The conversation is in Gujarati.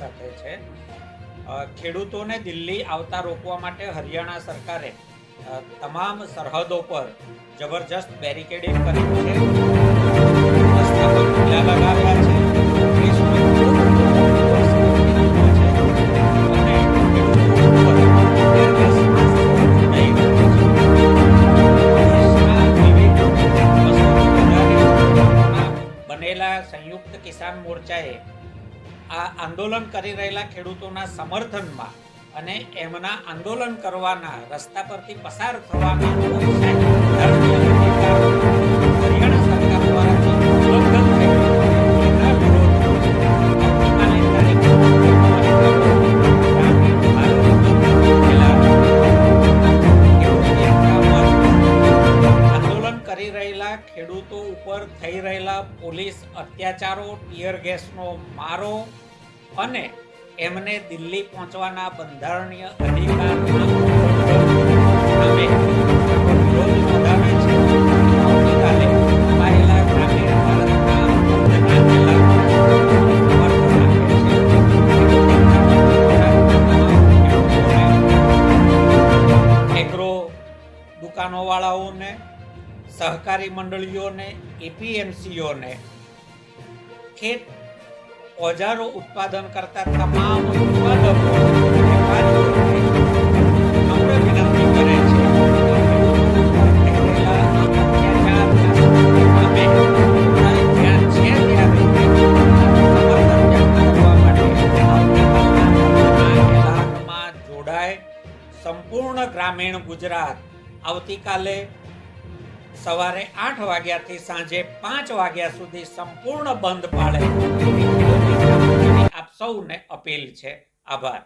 સાથે છે। ખેડૂતોને દિલ્હી આવતા રોકવા માટે હરિયાણા સરકારે તમામ સરહદો પર જબરજસ્ત બેરિકેડિંગ કર્યું છે, રસ્તા પર ખુલ્લા લગાવ્યા છે, પોલીસનો ખૂબ અને ખેડૂતો ઉપર tear gas નહીં કરે છે। દેશના વિવિધ બનેલા સંયુક્ત કિસાન મોરચાએ આ આંદોલન કરી રહેલા ખેડૂતોના સમર્થનમાં અને એમના આંદોલન કરવાના રસ્તા પરથી પસાર થવાના હરિયાણા સરકાર દ્વારા જે ઉલ્લંઘન થયું એના આંદોલન કરી રહેલા ખેડૂતો ઉપર થઈ રહેલા પોલીસ અત્યાચારો, ટીયર ગેસનો મારો અને એમને દિલ્હી પહોંચવાના બંધારણીય અધિકારના સામે વિરોધ નોંધાવે છે। આવતીકાલે અપાયેલા ગ્રામીણ ભારતના એગ્રો દુકાનોવાળાઓને, સહકારી મંડળીઓને, એપીએમસીઓને, ખેત ઓજારો ઉત્પાદન કરતા તમામ ઉત્પાદકો વેપારીઓને નમ્ર વિનંતી કરે છે જોડાય। સંપૂર્ણ ગ્રામીણ ગુજરાત આવતીકાલે સવારે 8 વાગ્યાથી સાંજે 5 વાગ્યા સુધી સંપૂર્ણ બંધ પાળે આપ સૌને અપીલ છે। આભાર।